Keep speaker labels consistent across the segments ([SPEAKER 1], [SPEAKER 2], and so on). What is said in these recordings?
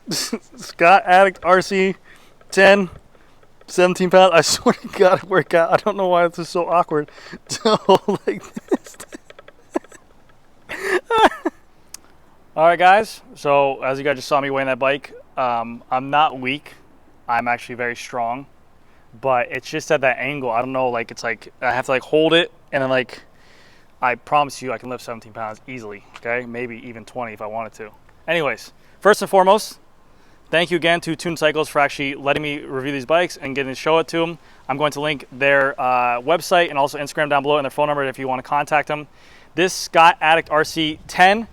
[SPEAKER 1] Scott Addict RC 10, 17 pounds. I swear to God, it worked out. I don't know why this is so awkward to hold like this. All right, guys. So as you guys just saw me weighing that bike, I'm not weak. I'm actually very strong, but it's just at that angle. I don't know. Like it's like I have to like hold it, and then like I promise you, I can lift 17 pounds easily. Okay, maybe even 20 if I wanted to. Anyways, first and foremost, thank you again to Tune Cycles for actually letting me review these bikes and getting to show it to them. I'm going to link their website and also Instagram down below and their phone number if you want to contact them. This Scott Addict RC 10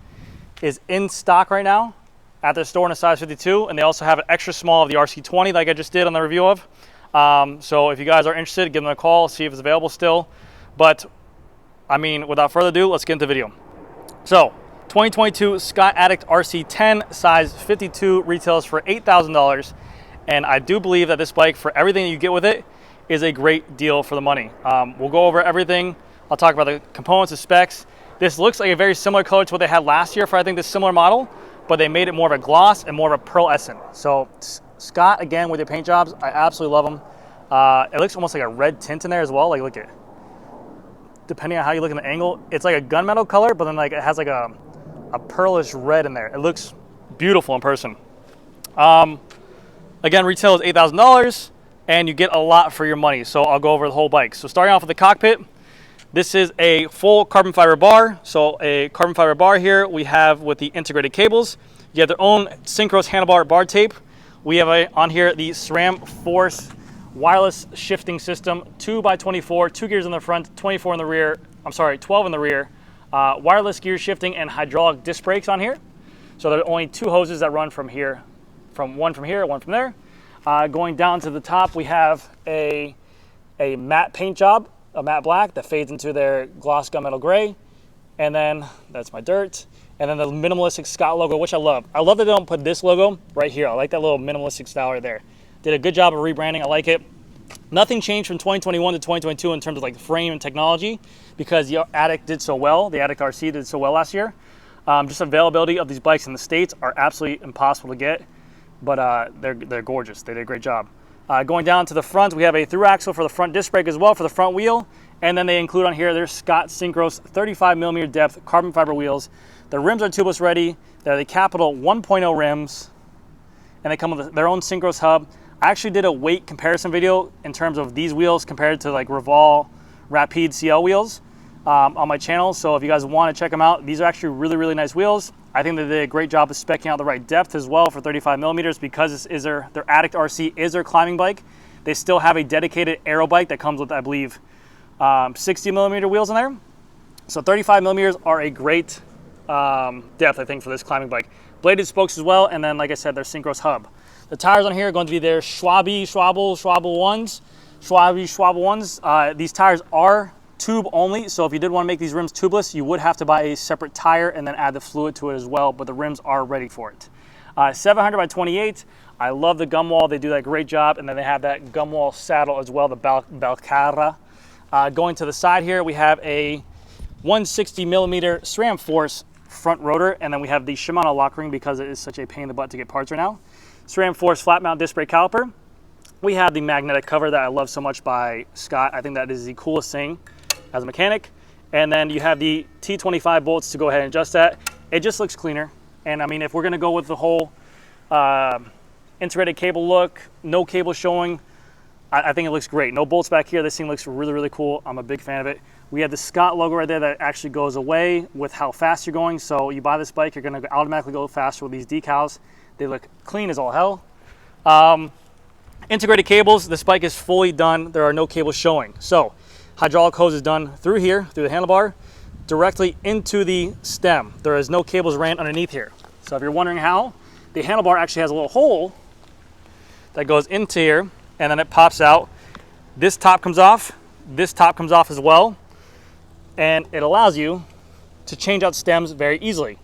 [SPEAKER 1] is in stock right now at their store in a size 52, and they also have an extra small of the RC 20 like I just did on the review of. So if you guys are interested, give them a call, see if it's available still. But I mean, without further ado, let's get into the video. So 2022 Scott Addict RC 10 size 52 retails for $8,000, and I do believe that this bike, for everything that you get with it, is a great deal for the money. We'll go over everything. I'll talk about the components, the specs. This looks like a very similar color to what they had last year for I think this similar model, but they made it more of a gloss and more of a pearl essence. So Scott, again, with your paint jobs, I absolutely love them. It looks almost like a red tint in there as well. Like look at, depending on how you look in the angle, it's like a gunmetal color, but then like it has like a pearlish red in there. It looks beautiful in person. Again, retail is $8,000, and you get a lot for your money. So I'll go over the whole bike. So starting off with the cockpit, this is a full carbon fiber bar. So a carbon fiber bar here we have with the integrated cables. You have their own synchronous handlebar bar tape. We have on here the SRAM Force wireless shifting system, 2x24, 2 gears in the front, 24 in the rear. I'm sorry, 12 in the rear. Wireless gear shifting and hydraulic disc brakes on here. So there are only 2 hoses that run from here, one from here, one from there. Going down to the top, we have a matte paint job, a matte black that fades into their gloss gunmetal gray. And then that's my dirt. And then the minimalistic Scott logo, which I love. I love that they don't put this logo right here. I like that little minimalistic style right there. Did a good job of rebranding. I like it. Nothing changed from 2021 to 2022 in terms of like the frame and technology, because the Addict did so well. The Addict RC did so well last year. Just availability of these bikes in the States are absolutely impossible to get, but they're gorgeous. They did a great job. Going down to the front, we have a through axle for the front disc brake as well for the front wheel. And then they include on here their Scott Synchros 35mm depth carbon fiber wheels. The rims are tubeless ready. They're the Capital 1.0 rims, and they come with their own Synchros hub. I actually did a weight comparison video in terms of these wheels compared to like Revol Rapide CL wheels on my channel. So if you guys want to check them out, these are actually really, really nice wheels. I think they did a great job of speccing out the right depth as well for 35mm, because this is their Addict RC is their climbing bike. They still have a dedicated aero bike that comes with, I believe, 60mm wheels in there. So 35mm are a great depth, I think, for this climbing bike. Bladed spokes as well, and then, like I said, their Synchros hub. The tires on here are going to be their Schwalbe ones. These tires are tube only, so if you did want to make these rims tubeless, you would have to buy a separate tire and then add the fluid to it as well, but the rims are ready for it. 700 by 28. I love the gum wall. They do that great job, and then they have that gum wall saddle as well, the Balcara. Going to the side here, we have a 160mm SRAM Force front rotor, and then we have the Shimano lock ring because it is such a pain in the butt to get parts right now. SRAM Force flat mount disc brake caliper. We have the magnetic cover that I love so much by Scott. I think that is the coolest thing as a mechanic. And then you have the T25 bolts to go ahead and adjust that. It just looks cleaner. And I mean, if we're gonna go with the whole integrated cable look, no cable showing, I think it looks great. No bolts back here. This thing looks really, really cool. I'm a big fan of it. We have the Scott logo right there that actually goes away with how fast you're going. So you buy this bike, you're gonna automatically go faster with these decals. They look clean as all hell. Integrated cables, this bike is fully done. There are no cables showing. So hydraulic hose is done through here, through the handlebar, directly into the stem. There is no cables ran underneath here. So if you're wondering how, the handlebar actually has a little hole that goes into here, and then it pops out. This top comes off as well, and it allows you to change out stems very easily.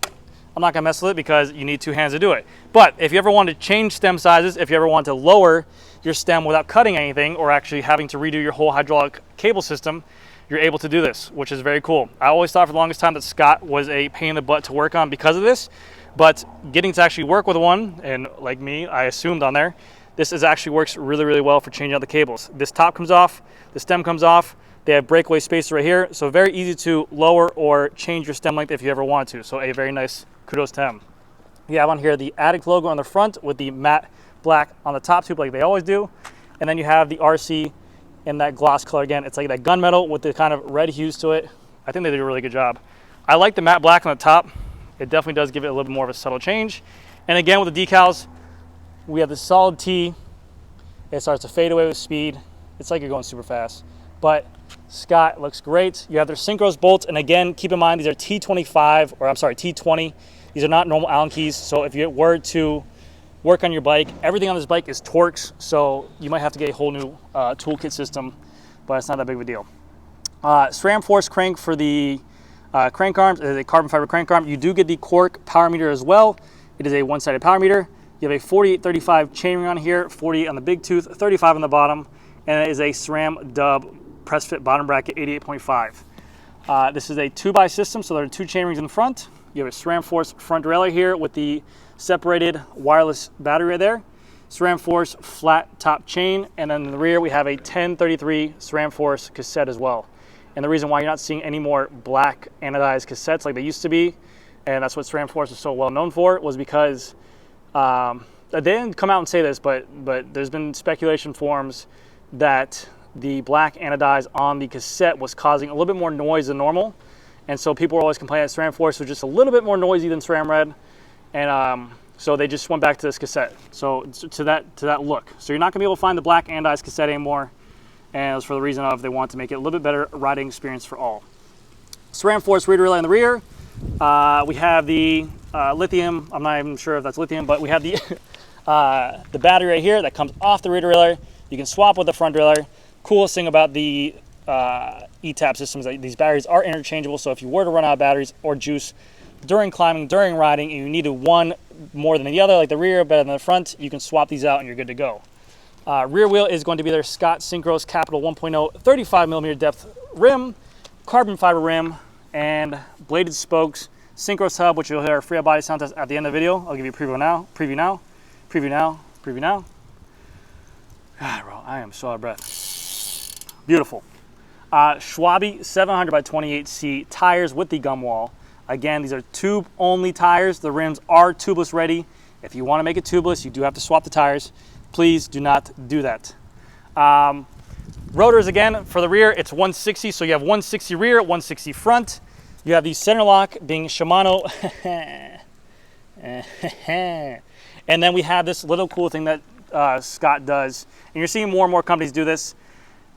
[SPEAKER 1] I'm not gonna mess with it because you need 2 hands to do it. But if you ever want to change stem sizes, if you ever want to lower your stem without cutting anything or actually having to redo your whole hydraulic cable system, you're able to do this, which is very cool. I always thought for the longest time that Scott was a pain in the butt to work on because of this, But getting to actually work with one, and like me, I assumed on there, this actually works really, really well for changing out the cables. This top comes off, the stem comes off. They have breakaway spacer right here, so very easy to lower or change your stem length if you ever wanted to. So a very nice kudos to them. You have on here the Addict logo on the front with the matte black on the top tube like they always do. And then you have the RC in that gloss color again. It's like that gunmetal with the kind of red hues to it. I think they did a really good job. I like the matte black on the top. It definitely does give it a little bit more of a subtle change. And again, with the decals, we have the solid T. It starts to fade away with speed. It's like you're going super fast. But Scott looks great. You have their synchros bolts, and again, keep in mind these are T25, or I'm sorry, T20. These are not normal Allen keys, so if you were to work on your bike, everything on this bike is Torx, so you might have to get a whole new toolkit system, but it's not that big of a deal. SRAM force crank for the crank arms. It is a carbon fiber crank arm. You do get the cork power meter as well. It is a one-sided power meter. You have a 48-35 chainring on here, 48 on the big tooth, 35 on the bottom, and it is a SRAM dub press fit bottom bracket 88.5. This is a 2x system, so there are 2 chainrings in front. You have a SRAM Force front derailleur here with the separated wireless battery right there. SRAM Force flat top chain, and then in the rear we have a 1033 SRAM Force cassette as well. And the reason why you're not seeing any more black anodized cassettes like they used to be, and that's what SRAM Force is so well known for, was because they didn't come out and say this, but there's been speculation forums that the black anodized on the cassette was causing a little bit more noise than normal. And so people were always complaining that SRAM Force was just a little bit more noisy than SRAM Red. And so they just went back to this cassette. So to that look. So you're not gonna be able to find the black anodized cassette anymore. And it was for the reason of they want to make it a little bit better riding experience for all. SRAM Force rear relay in the rear. We have the lithium, I'm not even sure if that's lithium, but we have the battery right here that comes off the rear derailleur. You can swap with the front derailleur. Coolest thing about the ETAP systems is that these batteries are interchangeable, so if you were to run out of batteries or juice during climbing, during riding, and you needed one more than the other, like the rear better than the front, you can swap these out and you're good to go. Rear wheel is going to be their Scott Synchros Capital 1.0 35mm depth rim, carbon fiber rim, and bladed spokes, Synchros hub, which you'll hear a free body sound test at the end of the video. I'll give you a preview now, preview now, preview now, preview now. God, bro, I am so out of breath. Beautiful. Schwabe 700 by 28C tires with the gum wall. Again, these are tube only tires. The rims are tubeless ready. If you want to make it tubeless, you do have to swap the tires. Please do not do that. Rotors, again, for the rear, it's 160. So you have 160 rear, 160 front. You have the center lock being Shimano. And then we have this little cool thing that Scott does. And you're seeing more and more companies do this.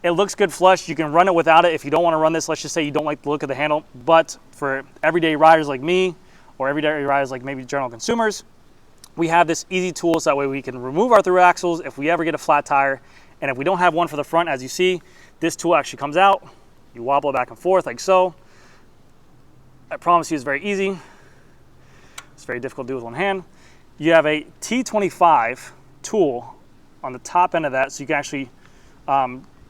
[SPEAKER 1] It looks good flush. You can run it without it if you don't want to run this. Let's just say you don't like the look of the handle. But for everyday riders like me, or everyday riders like maybe general consumers, we have this easy tool so that way we can remove our through axles if we ever get a flat tire. And if we don't have one for the front, as you see, this tool actually comes out. You wobble it back and forth like so. I promise you it's very easy. It's very difficult to do with one hand. You have a T25 tool on the top end of that, so you can actually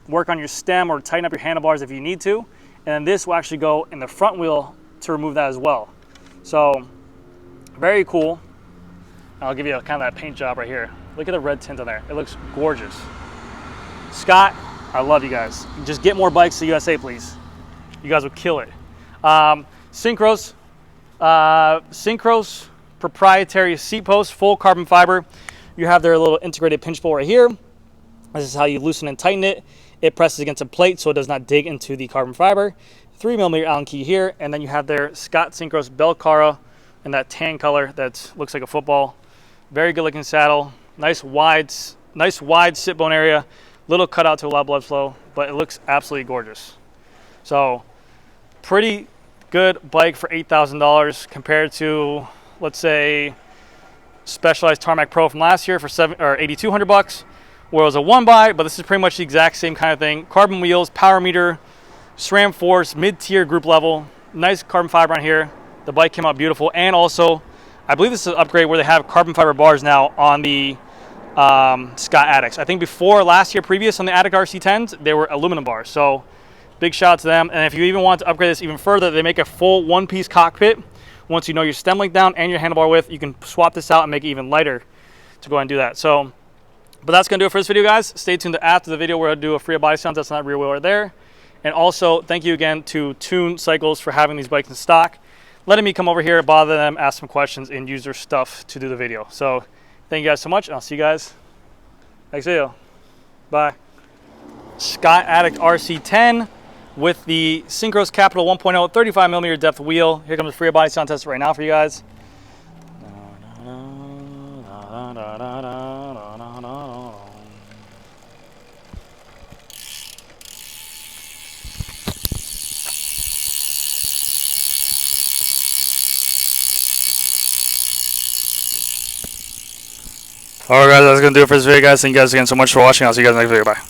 [SPEAKER 1] work on your stem or tighten up your handlebars if you need to. And then this will actually go in the front wheel to remove that as well. So very cool. I'll give you a kind of that paint job right here. Look at the red tint on there. It looks gorgeous. Scott, I love you guys. Just get more bikes to USA, please. You guys would kill it. Synchros proprietary seat post, full carbon fiber. You have their little integrated pinch pull right here. This is how you loosen and tighten it. It presses against a plate so it does not dig into the carbon fiber. 3mm Allen key here, and then you have their Scott Synchros Belcara in that tan color that looks like a football. Very good looking saddle. Nice wide sit bone area. Little cutout to allow blood flow, but it looks absolutely gorgeous. So pretty good bike for $8,000 compared to, let's say, Specialized Tarmac Pro from last year for $8,200, where it was a one buy, but this is pretty much the exact same kind of thing. Carbon wheels, power meter, SRAM Force, mid-tier group level, nice carbon fiber on here. The bike came out beautiful, and also, I believe this is an upgrade where they have carbon fiber bars now on the Scott Addicts. I think before last year, previous on the Addict RC10s, they were aluminum bars. So big shout out to them. And if you even want to upgrade this even further, they make a full one-piece cockpit once you know your stem length down and your handlebar width, you can swap this out and make it even lighter to go ahead and do that. So, but that's going to do it for this video, guys. Stay tuned to after the video where I'll do a free body sound test on that rear wheel right there. And also, thank you again to Tune Cycles for having these bikes in stock, letting me come over here, bother them, ask some questions, and use their stuff to do the video. So, thank you guys so much, and I'll see you guys next video. Bye. Scott Addict RC10 with the Synchros Capital 1.0 35mm depth wheel. Here comes the free body sound test right now for you guys. Alright guys, that's going to do it for this video, guys. Thank you guys again so much for watching. I'll see you guys next video. Bye.